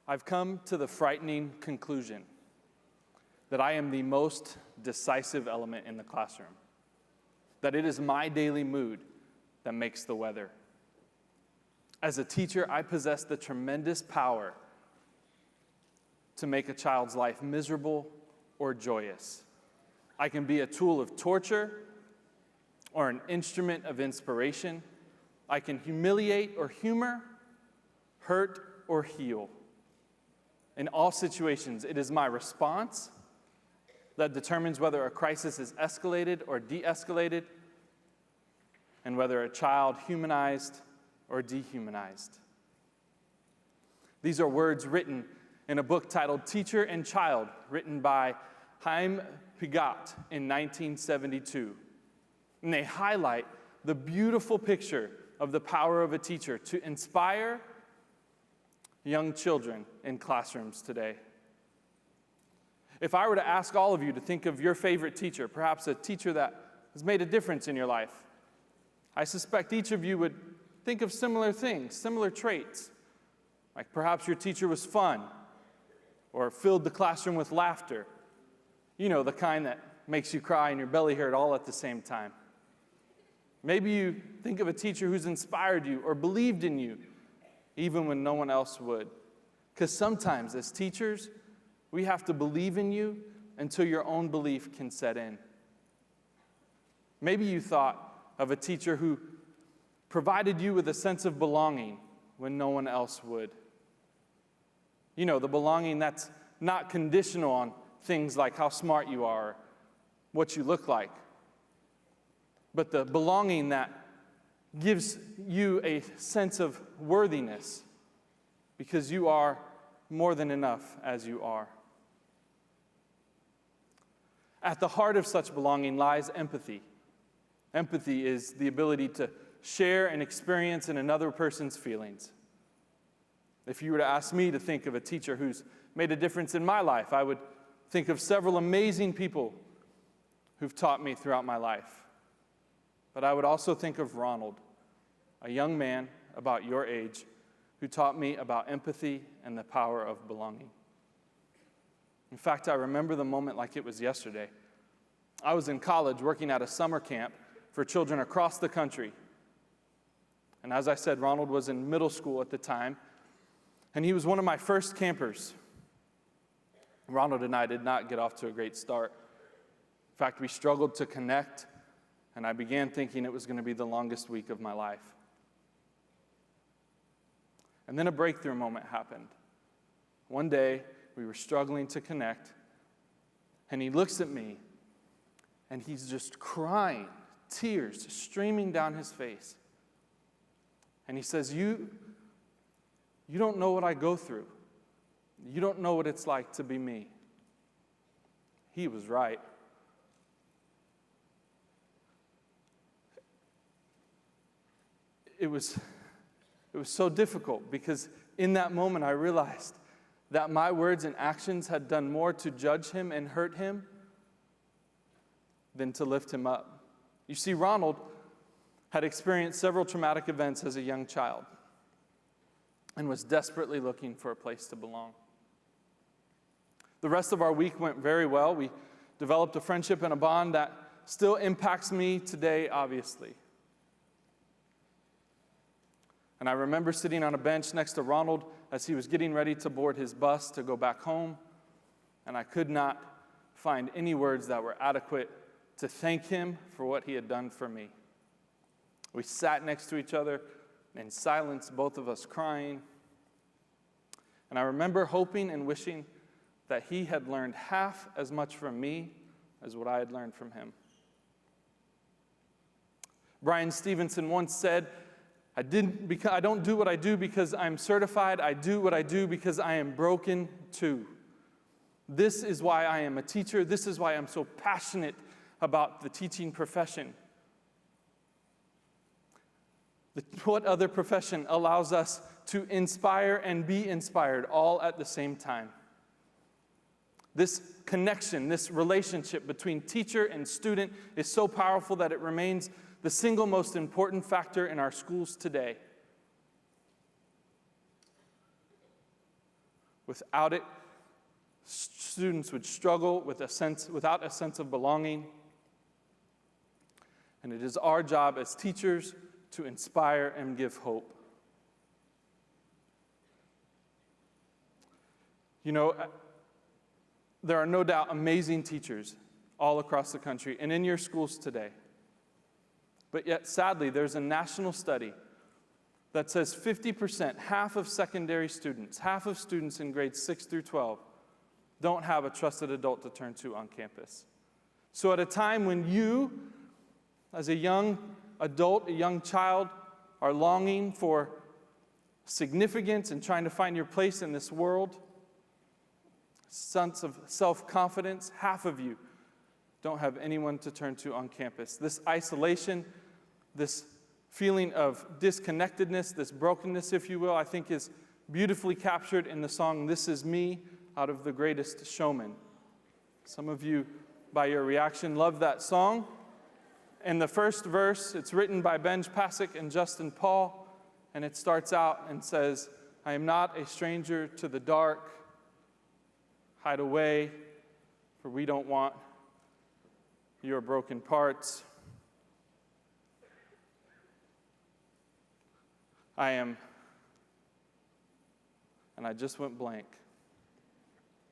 I've come to the frightening conclusion that I am the most decisive element in the classroom, that it is my daily mood that makes the weather. As a teacher, I possess the tremendous power to make a child's life miserable or joyous. I can be a tool of torture or an instrument of inspiration. I can humiliate or humor, hurt or heal. In all situations, it is my response that determines whether a crisis is escalated or de-escalated, and whether a child humanized or dehumanized. These are words written in a book titled Teacher and Child, written by Chaim Pigat in 1972. And they highlight the beautiful picture of the power of a teacher to inspire young children in classrooms today. If I were to ask all of you to think of your favorite teacher, perhaps a teacher that has made a difference in your life, I suspect each of you would think of similar things, similar traits. Like perhaps your teacher was fun or filled the classroom with laughter. You know, the kind that makes you cry and your belly hurt all at the same time. Maybe you think of a teacher who's inspired you or believed in you, even when no one else would. Because sometimes as teachers, we have to believe in you until your own belief can set in. Maybe you thought of a teacher who provided you with a sense of belonging when no one else would. You know, the belonging that's not conditional on things like how smart you are, or what you look like, but the belonging that gives you a sense of worthiness because you are more than enough as you are. At the heart of such belonging lies empathy. Empathy is the ability to share and experience in another person's feelings. If you were to ask me to think of a teacher who's made a difference in my life, I would think of several amazing people who've taught me throughout my life. But I would also think of Ronald, a young man about your age who taught me about empathy and the power of belonging. In fact, I remember the moment like it was yesterday. I was in college working at a summer camp for children across the country. And as I said, Ronald was in middle school at the time, and he was one of my first campers. Ronald and I did not get off to a great start. In fact, we struggled to connect, and I began thinking it was going to be the longest week of my life. And then a breakthrough moment happened. One day, we were struggling to connect, and he looks at me, and he's just crying, tears streaming down his face. And he says, you don't know what I go through. You don't know what it's like to be me. He was right. It was so difficult because in that moment I realized that my words and actions had done more to judge him and hurt him than to lift him up. You see, Ronald had experienced several traumatic events as a young child and was desperately looking for a place to belong. The rest of our week went very well. We developed a friendship and a bond that still impacts me today, obviously. And I remember sitting on a bench next to Ronald as he was getting ready to board his bus to go back home, and I could not find any words that were adequate to thank him for what he had done for me. We sat next to each other in silence, both of us crying. And I remember hoping and wishing that he had learned half as much from me as what I had learned from him. Brian Stevenson once said, I don't do what I do because I'm certified. I do what I do because I am broken too. This is why I am a teacher. This is why I'm so passionate about the teaching profession. What other profession allows us to inspire and be inspired all at the same time? This connection, this relationship between teacher and student is so powerful that it remains the single most important factor in our schools today. Without it, students would struggle without a sense of belonging. And it is our job as teachers to inspire and give hope. You know, there are no doubt amazing teachers all across the country and in your schools today. But yet, sadly, there's a national study that says 50%, half of secondary students, half of students in grades 6 through 12, don't have a trusted adult to turn to on campus. So at a time when you, as a young adult, a young child, are longing for significance and trying to find your place in this world, sense of self-confidence, half of you don't have anyone to turn to on campus. This isolation, this feeling of disconnectedness, this brokenness, if you will, I think is beautifully captured in the song "This Is Me" out of The Greatest Showman. Some of you, by your reaction, love that song. In the first verse, it's written by Benj Pasek and Justin Paul, and it starts out and says, "I am not a stranger to the dark. Hide away, for we don't want your broken parts. I am," and I just went blank.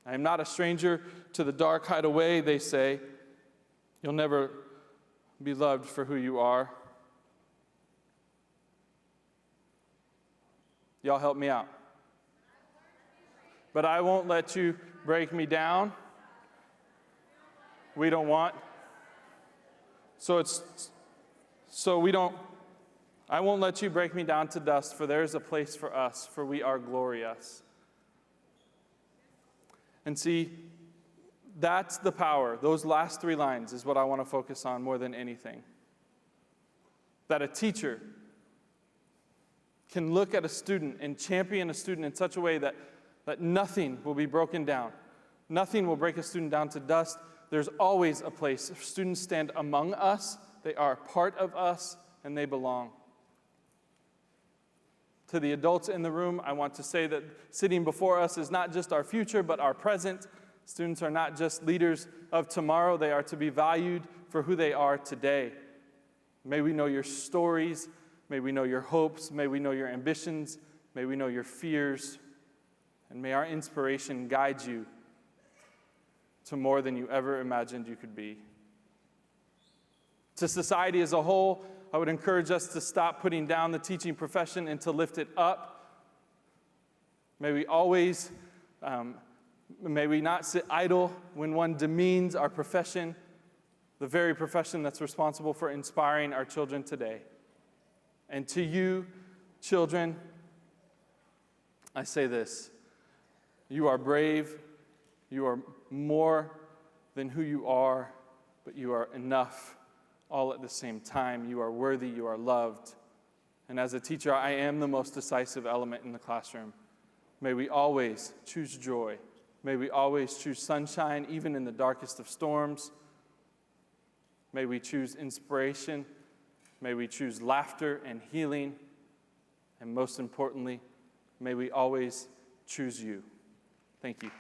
"I am not a stranger to the dark. Hide away," they say. "You'll never be loved for who you are." Y'all help me out. "But I won't let you break me down." We don't want. I won't let you break me down to dust, for there is a place for us, for we are glorious. And see, that's the power. Those last three lines is what I want to focus on more than anything. That a teacher can look at a student and champion a student in such a way that nothing will be broken down. Nothing will break a student down to dust. There's always a place. If students stand among us, they are part of us, and they belong. To the adults in the room, I want to say that sitting before us is not just our future, but our present. Students are not just leaders of tomorrow. They are to be valued for who they are today. May we know your stories. May we know your hopes. May we know your ambitions. May we know your fears. And may our inspiration guide you to more than you ever imagined you could be. To society as a whole, I would encourage us to stop putting down the teaching profession and to lift it up. May we not sit idle when one demeans our profession, the very profession that's responsible for inspiring our children today. And to you, children, I say this: you are brave, you are more than who you are, but you are enough all at the same time. You are worthy, you are loved. And as a teacher, I am the most decisive element in the classroom. May we always choose joy. May we always choose sunshine, even in the darkest of storms. May we choose inspiration. May we choose laughter and healing. And most importantly, may we always choose you. Thank you.